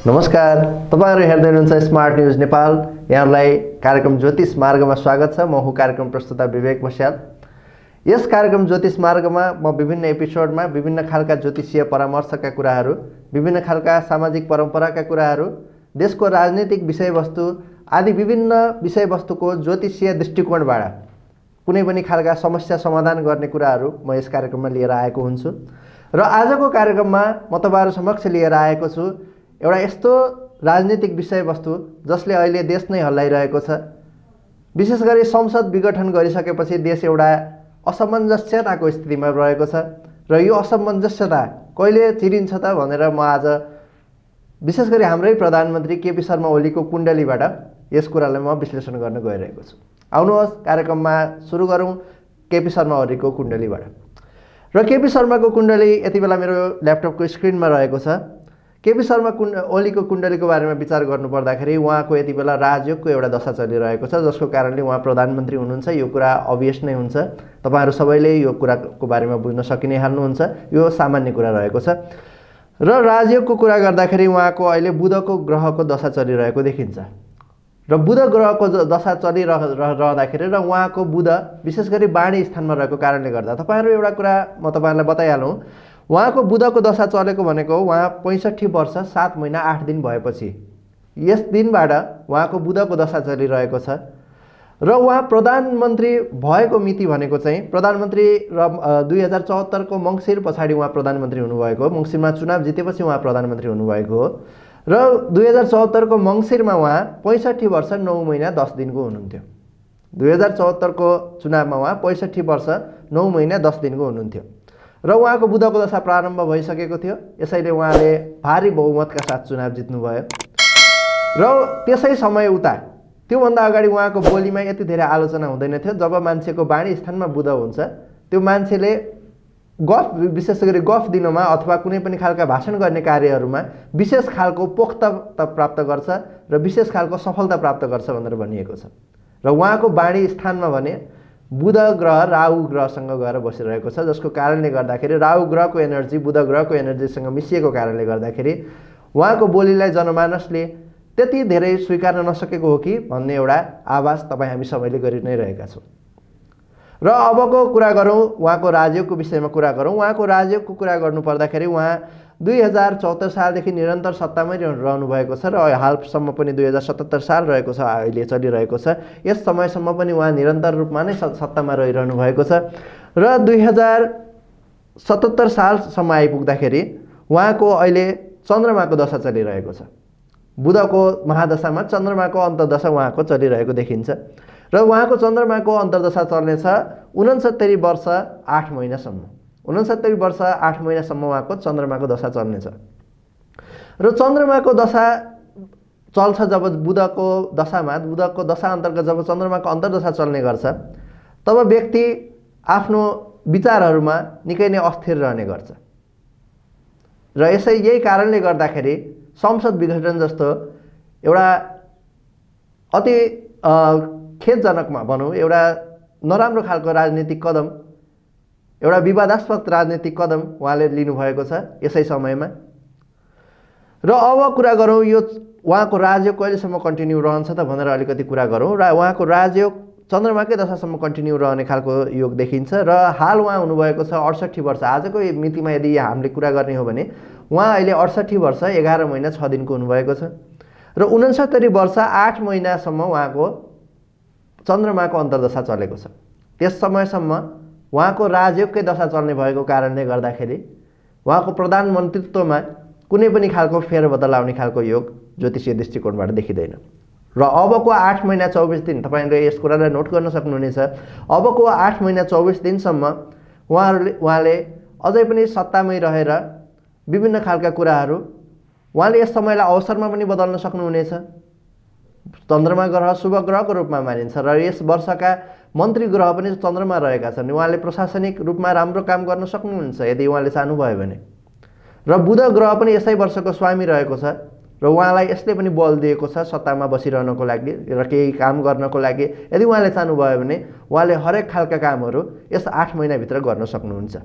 नमस्कार, तपाईहरु हेर्दै हुनुहुन्छ स्मार्ट न्यूज नेपाल। यहाँलाई कार्यक्रम ज्योतिष मार्गमा स्वागत छ। म हुँ कार्यक्रम प्रस्तुता विवेक बस्याल। यस कार्यक्रम ज्योतिष मार्गमा म विभिन्न एपिसोडमा विभिन्न खालका ज्योतिषीय परामर्शका कुराहरू, विभिन्न खालका सामाजिक परम्पराका कुराहरू, देशको राजनीतिक विषयवस्तु आदि विभिन्न विषयवस्तुको ज्योतिषीय दृष्टिकोणबाट कुनै पनि खालका समस्या समाधान गर्ने कुराहरू म यस कार्यक्रममा लिएर आएको हुन्छु। र आजको कार्यक्रममा म तपाईहरु समक्ष लिएर आएको छु एउटा यस्तो राजनीतिक विषयवस्तु जसले अहिले देश नै हल्लाइरहेको छ। विशेष गरी संसद विघटन गरिसकेपछि देश एउटा असमञ्जस्यताको स्थितिमा रहेको छ र यो असमञ्जस्यता कहिले चिरिन्छ त भनेर म आज विशेष गरी हाम्रै प्रधानमन्त्री केपी शर्मा ओलीको कुण्डलीबाट यस कुरालाई म विश्लेषण गर्न गइरहेको छु। आउनुहोस् कार्यक्रममा सुरु गरौँ केपी शर्मा ओलीको कुण्डलीबाट। र केपी शर्माको कुण्डली यति बेला मेरो ल्यापटपको स्क्रिनमा रहेको छ। केपी शर्मा ओलीको कुण्डलीको बारेमा विचार गर्नुपर्दाखेरि उहाँको यति बेला राजयोगको एउटा दशा चलिरहेको छ, जसको कारणले उहाँ प्रधानमन्त्री हुनुहुन्छ। यो कुरा अभियस नै हुन्छ, तपाईहरु सबैले यो कुराको बारेमा बुझ्न सकिने हाल्नुहुन्छ। यो सामान्य कुरा रहेको छ। र राजयोगको कुरा गर्दाखेरि उहाँको अहिले बुधको ग्रहको दशा चलिरहेको देखिन्छ। र बुध ग्रहको दशा चलिरहँदाखेरि र उहाँको बुध विशेष गरी वाणी स्थानमा रहेको कारणले गर्दा तपाईहरु एउटा कुरा म तपाईहरुलाई बताइहालौँ। उहाँको बुधको दशा चलेको भनेको उहाँ 65 वर्ष 7 महिना 8 दिन भएपछि यस दिनबाट उहाँको बुधको दशा चलिरहेको छ। र उहाँ प्रधानमन्त्री भएको मिति भनेको चाहिँ प्रधानमन्त्री 2074 को मङ्सिर पछाडि उहाँ प्रधानमन्त्री हुनुभएको हो। मङ्सिरमा चुनाव जितेपछि उहाँ प्रधानमन्त्री हुनुभएको हो। र 2074 को मङ्सिरमा उहाँ 65 वर्ष 9 महिना 10 दिनको हुनुहुन्थ्यो। 2074 को चुनावमा उहाँ 65 वर्ष 9 महिना 10 दिनको हुनुहुन्थ्यो। र उहाँको बुधको दशा प्रारम्भ भइसकेको थियो। यसैले उहाँले भारी बहुमतका साथ चुनाव जित्नुभयो। र त्यसै समय उता त्योभन्दा अगाडि उहाँको बोलीमा यति धेरै आलोचना हुँदैन थियो। जब मान्छेको वाणी स्थानमा बुध हुन्छ त्यो मान्छेले गफ विशेष गरी गफ दिनमा अथवा कुनै पनि खालका भाषण गर्ने कार्यहरूमा विशेष खालको पोख्तता प्राप्त गर्छ र विशेष खालको सफलता प्राप्त गर्छ भनेर भनिएको छ। र उहाँको वाणी स्थानमा भने बुध ग्रह राहु ग्रहसँग गएर बसिरहेको छ, जसको कारणले गर्दाखेरि राहु ग्रहको एनर्जी बुध ग्रहको एनर्जीसँग मिसिएको कारणले गर्दाखेरि उहाँको बोलीलाई जनमानसले त्यति धेरै स्वीकार्न नसकेको हो कि भन्ने एउटा आभास तपाईँ हामी सबैले गरि नै रहेका छौँ। र अबको कुरा गरौँ, उहाँको राजयोगको विषयमा कुरा गरौँ। उहाँको राजयोगको कुरा गर्नुपर्दाखेरि उहाँ 2074 सालदेखि निरन्तर सत्तामै रहनु भएको छ र हालसम्म पनि 2077 साल रहेको छ, अहिले चलिरहेको छ। यस समयसम्म पनि उहाँ निरन्तर रूपमा नै सत्तामा रहिरहनु भएको छ। र 2077 सालसम्म आइपुग्दाखेरि उहाँको अहिले चन्द्रमाको दशा चलिरहेको छ। बुधको महादशामा चन्द्रमाको अन्तर्दशा उहाँको चलिरहेको देखिन्छ। र उहाँको चन्द्रमाको अन्तर्दशा चल्नेछ 69 वर्ष 8 महिनासम्म। 69 वर्ष 8 महिनासम्म उहाँको चन्द्रमाको दशा चल्नेछ। र चन्द्रमाको दशा चल्छ जब बुधको दशामा, बुधको दशा अन्तर्गत जब चन्द्रमाको अन्तर्दशा चल्ने गर्छ तब व्यक्ति आफ्नो विचारहरूमा निकै नै अस्थिर रहने गर्छ। र यही कारणले गर्दाखेरि संसद विघटन जस्तो एउटा अति खेदजनकमा भनौँ एउटा नराम्रो खालको राजनीतिक कदम, एउटा विवादास्पद राजनीतिक कदम उहाँले लिनुभएको छ यसै समयमा। र अब कुरा गरौँ यो उहाँको राजयोग कहिलेसम्म कन्टिन्यू रहन्छ त भनेर अलिकति कुरा गरौँ। र उहाँको राजयोग चन्द्रमाकै दशासम्म कन्टिन्यू रहने खालको योग देखिन्छ। र हाल उहाँ हुनुभएको छ 68 वर्ष। आजको मितिमा यदि हामीले कुरा गर्ने हो भने उहाँ अहिले 68 वर्ष 11 महिना 6 दिनको हुनुभएको छ। र 69 वर्ष 8 महिनासम्म उहाँको चन्द्रमाको अन्तर्दशा चलेको छ। त्यस समयसम्म उहाँको राजयोगकै दशा चल्ने भएको कारणले गर्दाखेरि उहाँको प्रधानमन्त्रीत्वमा कुनै पनि खालको फेरबदल आउने खालको योग ज्योतिषीय दृष्टिकोणबाट देखिँदैन। र अबको 8 महिना 24 दिन तपाईले यस कुरालाई नोट गर्न सक्नुहुनेछ। अबको 8 महिना 24 दिनसम्म उहाँले अझै पनि सत्तामै रहेर विभिन्न खालका कुराहरू उहाँले यस समयलाई अवसरमा पनि बदल्न सक्नुहुनेछ। चन्द्रमा ग्रह शुभ ग्रहको रूपमा मानिन्छ र यस वर्षका मन्त्री ग्रह पनि चन्द्रमा रहेका छन्। उहाँले प्रशासनिक रूपमा राम्रो काम गर्न सक्नुहुन्छ यदि उहाँले चाहनुभयो भने। र बुध ग्रह पनि यसै वर्षको स्वामी रहेको छ र उहाँलाई यसले पनि बल दिएको छ सत्तामा बसिरहनको लागि र केही काम गर्नको लागि। यदि उहाँले चाहनुभयो भने उहाँले हरेक खालका कामहरू यस 8 महिनाभित्र गर्न सक्नुहुन्छ।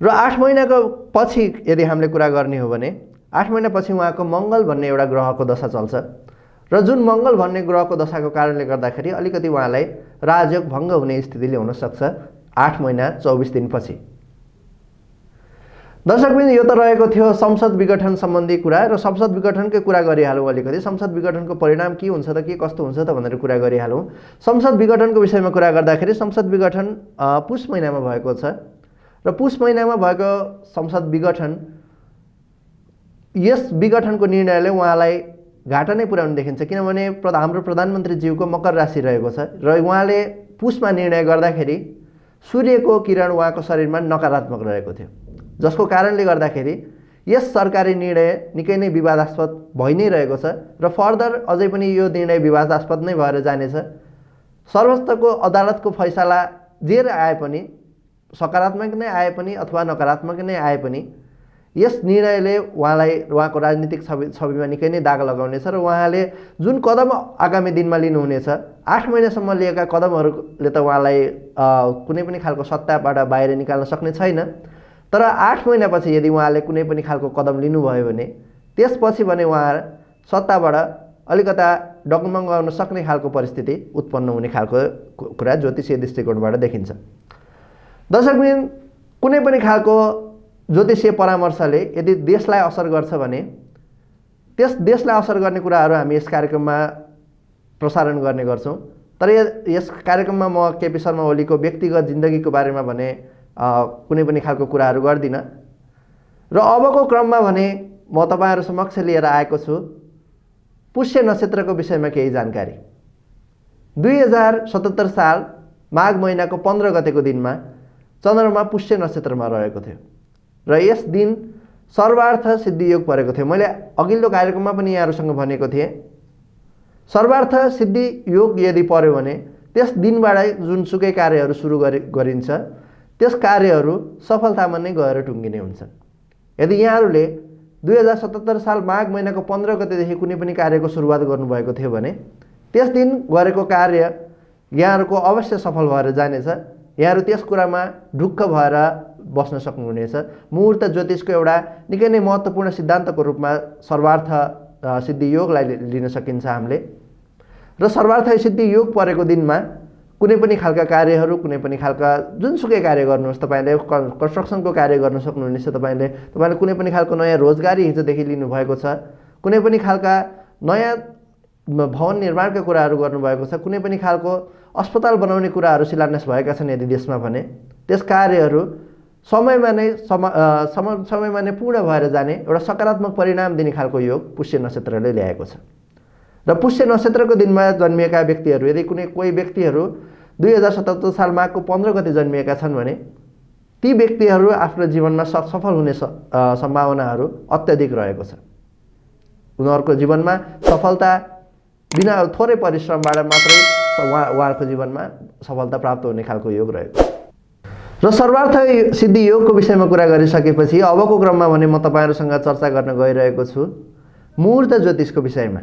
र 8 महिनाको पछि यदि हामीले कुरा गर्ने हो भने 8 महिनापछि उहाँको मङ्गल भन्ने एउटा ग्रहको दशा चल्छ र जुन मङ्गल भन्ने ग्रहको दशाको कारणले गर्दाखेरि अलिकति उहाँलाई राजयोग भङ्ग हुने स्थिति ल्याउन सक्छ 8 महिना 24 दिनपछि। दर्शकबिन यो त रहेको थियो संसद विघटन सम्बन्धी कुरा र संसद विघटनकै कुरा गरिहालौँ। अलिकति संसद विघटनको परिणाम के हुन्छ त, के कस्तो हुन्छ त भनेर कुरा गरिहालौँ। संसद विघटनको विषयमा कुरा गर्दाखेरि संसद विघटन पुष महिनामा भएको छ र पुष महिनामा भएको संसद विघटन, यस विघटनको निर्णयले उहाँलाई घाटा नै पुर्याउने देखिन्छ किनभने हाम्रो प्रधानमन्त्रीज्यूको मकर राशि रहेको छ र उहाँले पुषमा निर्णय गर्दाखेरि सूर्यको किरण उहाँको शरीरमा नकारात्मक रहेको थियो, जसको कारणले गर्दाखेरि यस सरकारी निर्णय निकै नै विवादास्पद भइ नै रहेको छ र फर्दर अझै पनि यो निर्णय विवादास्पद नै भएर जानेछ। सर्वोच्चको अदालतको फैसला जे आए पनि, सकारात्मक नै आए पनि अथवा नकारात्मक नै आए पनि, यस निर्णयले उहाँको राजनीतिक छविमा निकै नै दाग लगाउनेछ र उहाँले जुन कदम आगामी दिनमा लिनुहुनेछ, 8 महिनासम्म लिएका कदमहरूले त उहाँलाई कुनै पनि खालको सत्ताबाट बाहिर निकाल्न सक्ने छैन। तर 8 महिनापछि यदि उहाँले कुनै पनि खालको कदम लिनुभयो भने त्यसपछि भने उहाँ सत्ताबाट अलिकता डगमगाउन सक्ने खालको परिस्थिति उत्पन्न हुने खालको कुरा ज्योतिषीय दृष्टिकोणबाट देखिन्छ। दर्शकबिन कुनै पनि खालको ज्योतिषीय परामर्शले यदि देशलाई असर गर्छ भने त्यस देशलाई असर गर्ने कुराहरू हामी यस कार्यक्रममा प्रसारण गर्ने गर्छौँ। तर यस कार्यक्रममा म केपी शर्मा ओलीको व्यक्तिगत जिन्दगीको बारेमा भने कुनै पनि खालको कुराहरू गर्दिनँ र अबको क्रममा भने म तपाईहरु समक्ष लिएर आएको छु पुष्य नक्षत्रको विषयमा केही जानकारी। 2077 साल माघ महिनाको 15 गतेको दिनमा चन्द्रमा पुष्य नक्षत्रमा रहेको थियो र यस दिन सर्वार्थ सिद्धि योग परेको थियो। मैले अघिल्लो कार्यक्रममा पनि यहाँहरुसँग भनेको थिएँ, सर्वार्थ सिद्धि योग यदि पर्यो भने त्यस दिनबाट जुनसुकै कार्यहरू सुरु गरिन्छ त्यस कार्यहरू सफलतामा नै गएर टुङ्गिने हुन्छन्। यदि यहाँहरुले 2077 साल माघ महिनाको 15 गतेदेखि कुनै पनि कार्यको सुरुवात गर्नुभएको थियो भने त्यस दिन गरेको कार्य यहाँहरुको अवश्य सफल भएर जानेछ। यहाँहरु त्यस कुरामा ढुक्क भएर बस्न सक्नुहुनेछ। मुहूर्त ज्योतिषको एउटा निकै नै महत्त्वपूर्ण सिद्धान्तको रूपमा सर्वार्थ सिद्धि योगलाई लिन सकिन्छ हामीले। र सर्वार्थ सिद्धि योग परेको दिनमा कुनै पनि खालका कार्यहरू, कुनै पनि खालका जुनसुकै कार्य गर्नुहोस्, तपाईले कन्स्ट्रक्सनको कार्य गर्न सक्नुहुनेछ। तपाईले कुनै पनि खालको नयाँ रोजगारी हिजोदेखि लिनु भएको छ, कुनै पनि खालका नयाँ भवन निर्माणका कुराहरू गर्नुभएको छ, कुनै पनि खालको अस्पताल बनाउने कुराहरू शिलान्यास भएका छन् यदि देशमा भने त्यस कार्यहरू समयमा नै पूर्ण भएर जाने एउटा सकारात्मक परिणाम दिने खालको योग पुष्य नक्षत्रले ल्याएको छ। र पुष्य नक्षत्रको दिनमा जन्मिएका व्यक्तिहरू, यदि कोही व्यक्तिहरू 2077 साल माघको 15 गते जन्मिएका छन् भने ती व्यक्तिहरू आफ्नो जीवनमा सफल हुने सम्भावनाहरू अत्यधिक रहेको छ। उनीहरूको जीवनमा सफलता बिना थोरै परिश्रमबाट मात्रै उहाँहरूको जीवनमा सफलता प्राप्त हुने खालको योग रहेको छ। र सर्वार्थ सिद्धि योगको विषयमा कुरा गरिसकेपछि अबको क्रममा भने म तपाईहरुसँग चर्चा गर्न गइरहेको छु मुहूर्त ज्योतिषको विषयमा।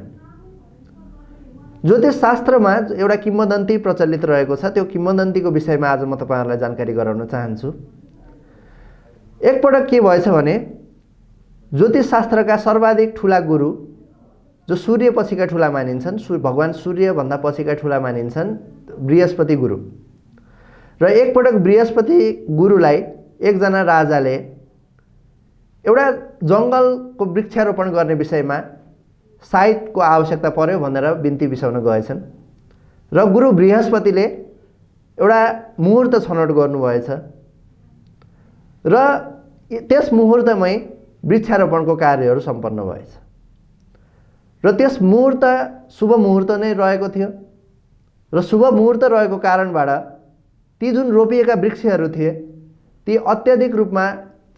ज्योतिष शास्त्रमा एउटा किम्वदन्ती प्रचलित रहेको छ, त्यो किम्वदन्तीको विषयमा आज म तपाईहरुलाई जानकारी गराउन चाहन्छु। एकपटक के भएछ भने ज्योतिष शास्त्रका सर्वाधिक ठूला गुरु जो सूर्य पछिका ठूला मानिन्छन्, भगवान सूर्य भन्दा पछिका ठूला मानिन्छन् बृहस्पति गुरु। र एकपटक बृहस्पति गुरुलाई एकजना राजाले एउटा जंगलको वृक्षारोपण गर्ने विषयमा साइतको आवश्यकता पर्यो भनेर बिन्ती बिसाउन गएछन् र गुरु बृहस्पतिले एउटा मुहूर्त छनौट गर्नुभएछ र त्यस मुहूर्तमै वृक्षारोपणको कार्यहरू सम्पन्न भएछ र त्यस मुहूर्त शुभ मुहूर्त नै रहेको थियो र शुभ मुहूर्त रहेको कारणबाट ती जुन रोपिएका वृक्षहरू थिए ती अत्यधिक रूपमा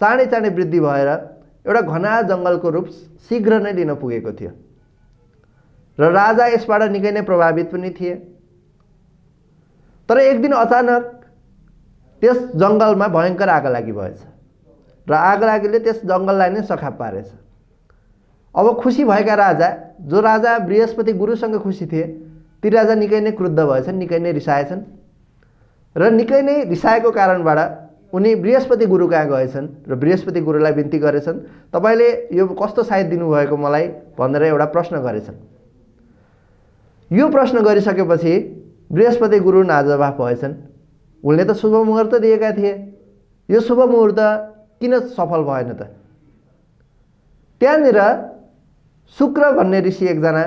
चाँडै चाँडै वृद्धि भएर एउटा घना जंगलको रूप शीघ्र नै लिन पुगेको थियो र राजा यसबाट निकै नै प्रभावित पनि थिए। तर एक दिन अचानक त्यस जंगलमा भयंकर आगलागी भएछ र आगलागीले त्यस जंगललाई नै सखाप पारेछ। अब खुसी भएका राजा, जो राजा बृहस्पति गुरुसँग खुसी थिए, ती राजा निकै नै क्रुद्ध भएछन्, निकै नै रिसाएछन् र निकै नै रिसाएको कारणबाट उनी बृहस्पति गुरु कहाँ गएछन् र बृहस्पति गुरुलाई बिन्ती गरेछन्, तपाईँले यो कस्तो साइत दिनुभएको मलाई भनेर एउटा प्रश्न गरेछन्। यो प्रश्न गरिसकेपछि बृहस्पति गुरु नाजवाफ भएछन्। उनले त शुभ मुहुर्त दिएका थिए, यो शुभ मुहुर्त किन सफल भएन त? त्यहाँनिर शुक्र भन्ने ऋषि एकजना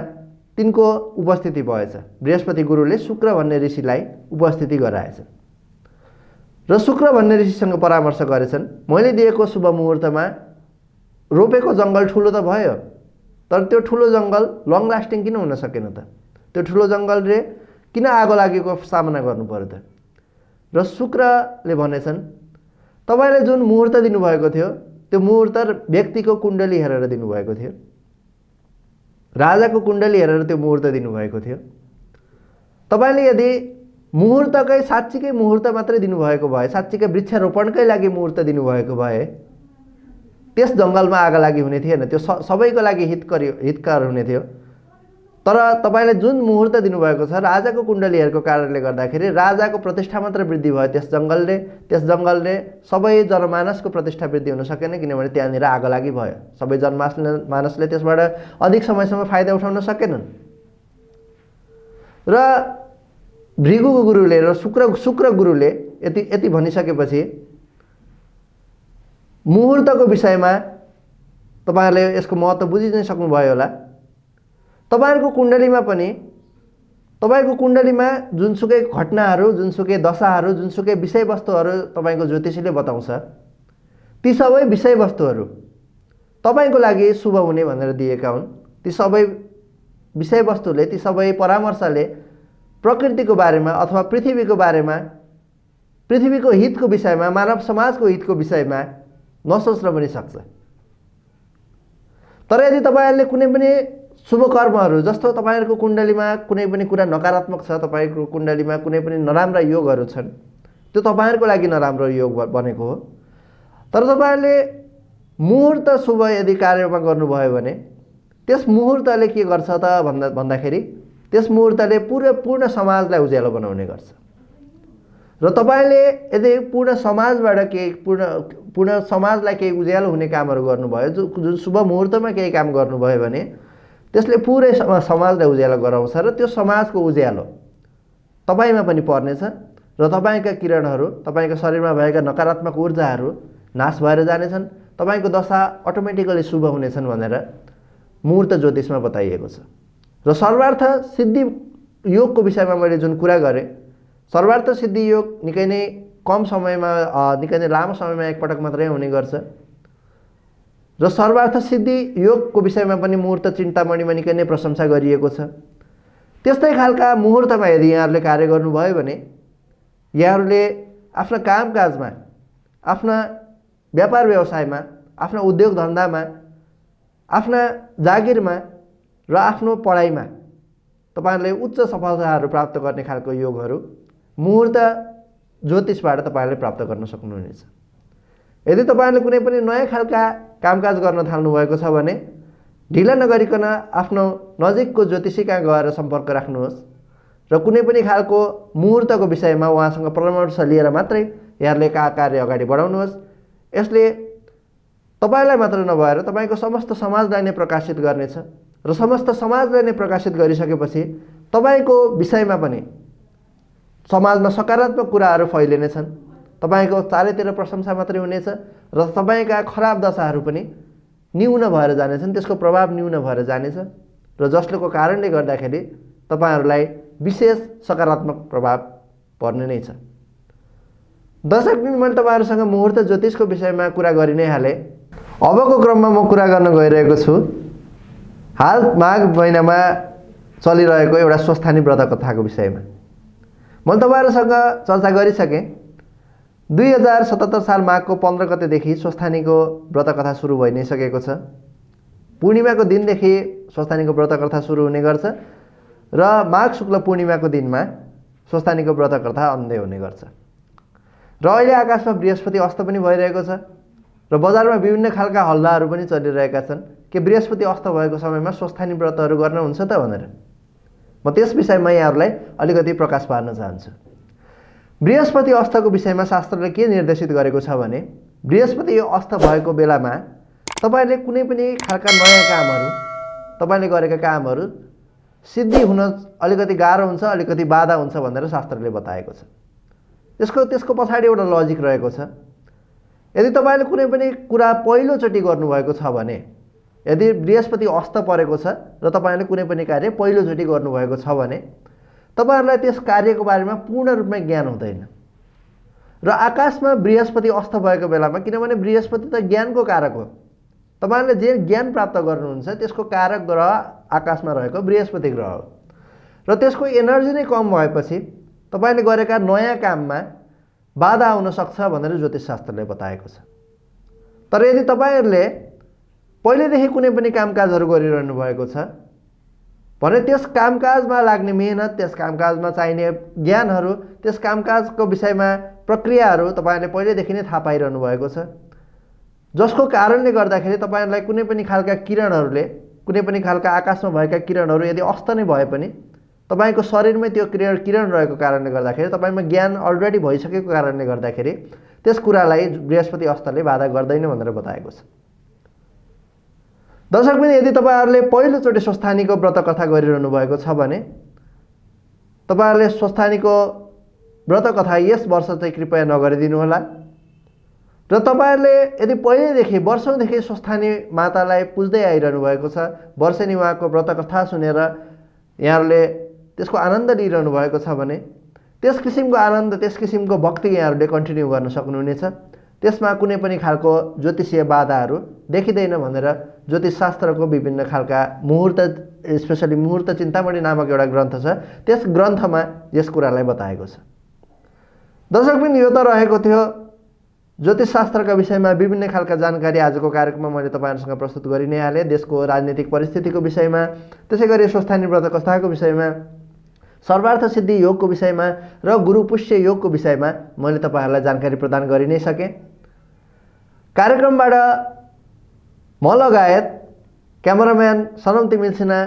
तिनको उपस्थिति भएछ। बृहस्पति गुरुले शुक्र भन्ने ऋषिलाई उपस्थिति गराएछन् र शुक्र भन्ने ऋषिसँग परामर्श गरेछन्, मैले दिएको शुभ मुहुर्तमा रोपेको जङ्गल ठुलो त भयो, तर त्यो ठुलो जङ्गल लङ लास्टिङ किन हुन सकेन त? त्यो ठुलो जङ्गलले किन आगो लागेको सामना गर्नु पर्यो त? र शुक्रले भनेछन्, तपाईँले जुन मुहुर्त दिनुभएको थियो त्यो मुहुर्त व्यक्तिको कुण्डली हेरेर दिनुभएको थियो, राजाको कुण्डली हेरेर त्यो मुहुर्त दिनुभएको थियो। तपाईँले यदि मुहुर्तकै साँच्चीकै मुहुर्त मात्रै दिनुभएको भए, साँच्चीकै वृक्षारोपणकै लागि मुहुर्त दिनुभएको भए त्यस जङ्गलमा आगो लागि हुने थिएन, त्यो सबैको लागि हितकर हुने थियो। तर तपाईँले जुन मुहुर्त दिनुभएको छ राजाको कुण्डलीहरूको कारणले गर्दाखेरि राजाको प्रतिष्ठा मात्र वृद्धि भयो। त्यस जङ्गलले सबै जनमानसको प्रतिष्ठा वृद्धि हुन सकेन, किनभने त्यहाँनिर आगो लागि भयो। सबै जनमानसले त्यसबाट अधिक समयसम्म फाइदा उठाउन सकेनन्। र भृगु गुरुले र शुक्र गुरुले यति भनिसकेपछि मुहुर्तको विषयमा तपाईँहरूले यसको महत्त्व बुझि नै सक्नुभयो होला। तपाईँहरूको कुण्डलीमा जुनसुकै घटनाहरू, जुनसुकै दशाहरू, जुनसुकै विषयवस्तुहरू तपाईँको ज्योतिषीले बताउँछ, ती सबै विषयवस्तुहरू तपाईँको लागि शुभ हुने भनेर दिएका हुन्। ती सबै विषयवस्तुले, ती सबै परामर्शले प्रकृतिको बारेमा अथवा पृथ्वीको बारेमा, पृथ्वीको हितको विषयमा, मानव समाजको हितको विषयमा नसोच्न पनि सक्छ। तर यदि तपाईँहरूले कुनै पनि शुभ कर्महरू, जस्तो तपाईँहरूको कुण्डलीमा कुनै पनि कुरा नकारात्मक छ, तपाईँको कुण्डलीमा कुनै पनि नराम्रा योगहरू छन्, त्यो तपाईँहरूको लागि नराम्रो योग बनेको हो। तर तपाईँहरूले मुहुर्त शुभ यदि कार्यमा गर्नुभयो भने त्यस मुहुर्तले के गर्छ त भन्दाखेरि त्यस मुहुर्तले पूर्ण समाजलाई उज्यालो बनाउने गर्छ। र तपाईँले यदि पूर्ण समाजबाट पूर्ण समाजलाई केही उज्यालो हुने कामहरू गर्नुभयो, जुन शुभ मुहुर्तमा केही काम गर्नुभयो भने त्यसले पुरै समाजलाई उज्यालो गराउँछ र त्यो समाजको उज्यालो तपाईँमा पनि पर्नेछ र तपाईँका किरणहरू, तपाईँको शरीरमा भएका नकारात्मक ऊर्जाहरू नाश भएर जानेछन्। तपाईँको दशा अटोमेटिकली शुभ हुनेछन् भनेर मुहुर्त ज्योतिषमा बताइएको छ। र सर्वार्थ सिद्धि योगको विषयमा मैले जुन कुरा गरेँ, सर्वार्थ सिद्धि योग निकै नै कम समयमा, निकै नै लामो समयमा एकपटक मात्रै हुने गर्छ। र सर्वार्थ सिद्धि योगको विषयमा पनि मुहुर्त चिन्तामणिमा निकै नै प्रशंसा गरिएको छ। त्यस्तै खालका मुहुर्तमा यदि यहाँहरूले कार्य गर्नुभयो भने यहाँहरूले आफ्ना कामकाजमा, आफ्ना व्यापार व्यवसायमा, आफ्ना उद्योग धन्दामा, आफ्ना जागिरमा र आफ्नो पढाइमा तपाईँहरूले उच्च सफलताहरू प्राप्त गर्ने खालको योगहरू मुहुर्त ज्योतिषबाट तपाईँहरूले प्राप्त गर्न सक्नुहुनेछ। यदि तपाईँहरूले कुनै पनि नयाँ खालका कामकाज गर्न थाल्नुभएको छ भने ढिला नगरिकन आफ्नो नजिकको ज्योतिषी कहाँ गएर सम्पर्क राख्नुहोस् र कुनै पनि खालको मुहुर्तको विषयमा उहाँसँग परामर्श लिएर मात्रै यहाँहरूले कार्य अगाडि बढाउनुहोस्। यसले तपाईँलाई मात्र नभएर तपाईँको समस्त समाजलाई नै प्रकाशित गर्नेछ र समस्त समाजलाई नै प्रकाशित गरिसकेपछि तपाईँको विषयमा पनि समाजमा सकारात्मक कुराहरू फैलिनेछन्। तपाईँको चारैतिर प्रशंसा मात्रै हुनेछ र तपाईँका खराब दशाहरू पनि न्यून भएर जानेछन्, त्यसको प्रभाव न्यून भएर जानेछ र जसको कारणले गर्दाखेरि तपाईँहरूलाई विशेष सकारात्मक प्रभाव पर्ने नै छ। दर्शक मैले तपाईँहरूसँग मुहुर्त ज्योतिषको विषयमा कुरा गरि नै हालेँ। अबको क्रममा म कुरा गर्न गइरहेको छु हाल माघ महिनामा चलिरहेको एउटा स्वस्थानी व्रत कथाको विषयमा। मैले तपाईँहरूसँग चर्चा गरिसकेँ। 2077 साल माघको 15 गतेदेखि स्वस्थानीको व्रत कथा सुरु भइ नै सकेको छ। पूर्णिमाको दिनदेखि स्वस्थानीको व्रत कथा सुरु हुने गर्छ र माघ शुक्ल पूर्णिमाको दिनमा स्वस्थानीको व्रत कथा अन्त्य हुने गर्छ। र अहिले आकाशमा बृहस्पति अस्त पनि भइरहेको छ र बजारमा विभिन्न खालका हल्लाहरू पनि चलिरहेका छन् कि बृहस्पति अस्त भएको समयमा स्वस्थानी व्रतहरू गर्न हुन्छ त भनेर। म त्यस विषयमा यहाँहरूलाई अलिकति प्रकाश पार्न चाहन्छु। बृहस्पति अस्तको विषयमा शास्त्रले के निर्देशित गरेको छ भने बृहस्पति अस्त भएको बेलामा तपाईले कुनै पनि खालका नयाँ कामहरू तपाईले गरेका कामहरू सिद्धि हुन अलिकति गाह्रो हुन्छ, अलिकति बाधा हुन्छ भनेर शास्त्रले बताएको छ। त्यसको पछाडि एउटा लजिक रहेको छ। यदि तपाईले कुनै पनि कुरा पहिलोचोटि गर्नुभएको छ भने, यदि बृहस्पति अस्त परेको छ र तपाईले कुनै पनि कार्य पहिलोचोटि गर्नुभएको छ भने तपाईहरुलाई त्यस कार्यको बारेमा पूर्ण रूपमा ज्ञान हुँदैन। र आकाशमा बृहस्पति अस्त भएको बेलामा, किनभने बृहस्पति त ज्ञानको कारक हो, तपाईले जे ज्ञान प्राप्त गर्नुहुन्छ त्यसको कारक ग्रह आकाशमा रहेको बृहस्पति ग्रह हो र त्यसको एनर्जी नै कम भएपछि तपाईले गरेका नयाँ काममा बाधा आउन सक्छ भनेर ज्योतिष शास्त्रले बताएको छ। तर यदि तपाईहरुले पहिलेदेखि कुनै पनि कामकाजहरू गरिरहनु भएको छ भने त्यस कामकाजमा लाग्ने मेहनत, त्यस कामकाजमा चाहिने ज्ञानहरू, त्यस कामकाजको विषयमा प्रक्रियाहरू तपाईहरुले पहिलेदेखि नै थाहा पाइरहनु भएको छ, जसको कारणले गर्दाखेरि तपाईहरुलाई कुनै पनि खालका किरणहरूले, कुनै पनि खालका आकाशमा भएका किरणहरू यदि अस्त नै भए पनि तपाईको शरीरमै त्यो किरण रहेको कारणले गर्दाखेरि तपाईमा ज्ञान अलरेडी भइसकेको कारणले गर्दाखेरि त्यस कुरालाई बृहस्पति अस्तले बाधा गर्दैन भनेर बताएको छ। दर्शकबिन, यदि तपाईहरुले पहिलोचोटि स्वस्थानीको व्रत कथा गरिरहनु भएको छ भने तपाईहरुले स्वस्थानीको व्रत कथा यस वर्ष चाहिँ कृपया नगरिदिनु होला। र तपाईहरुले यदि पहिलेदेखि वर्षौंदेखि स्वस्थानी मातालाई पुज्दै आइरहनु भएको छ, वर्षेनी उहाँको व्रत कथा सुनेर यहाँहरुले त्यसको आनन्द लिइरहनु भएको छ भने त्यस किसिमको आनन्द, त्यस किसिमको भक्ति यहाँहरुले कन्टिन्यू गर्न सक्नुहुनेछ। त्यसमा कुनै पनि खालको ज्योतिषीय बाधाहरू देखिँदैन भनेर ज्योतिष शास्त्रको विभिन्न खालका मुहूर्त, स्पेशली मुहूर्त चिन्तामणि नामक एउटा ग्रन्थ छ, त्यस ग्रन्थमा यस कुरालाई बताएको छ। दर्शकबिन, यो त रहेको थियो ज्योतिष शास्त्रका विषयमा विभिन्न खालका जानकारी। आजको कार्यक्रममा मैले तपाईहरुसँग प्रस्तुत गरि नै हालेँ। देशको राजनीतिक परिस्थितिको विषयमा, त्यसैगरी स्वस्थानी व्रत कथाको विषयमा, सर्वार्थ सिद्धि योगको विषयमा र गुरु पुष्य योगको विषयमा मैले तपाईहरुलाई जानकारी प्रदान गरि नै सकेँ। कार्यक्रमबाट म लगायत क्यामेराम्यान सनम तिमिल सिन्हा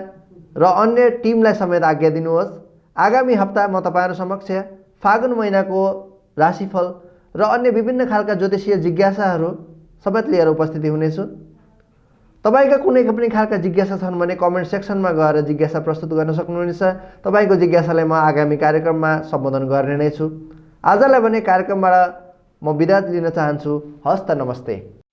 र अन्य टिमलाई समेत आज्ञा दिनुहोस्। आगामी हप्ता म तपाईहरु समक्ष फागुन महिनाको राशिफल र अन्य विभिन्न खालका ज्योतिषीय जिज्ञासाहरू समेत लिएर उपस्थिति हुनेछु। तपाईका कुनै पनि खालका जिज्ञासा छन् भने कमेन्ट सेक्सनमा गएर जिज्ञासा प्रस्तुत गर्न सक्नुहुनेछ। तपाईको जिज्ञासालाई म आगामी कार्यक्रममा सम्बोधन गर्ने नै छु। आजलाई भने कार्यक्रमबाट म बिदा लिन चाहन्छु। हस्त नमस्ते।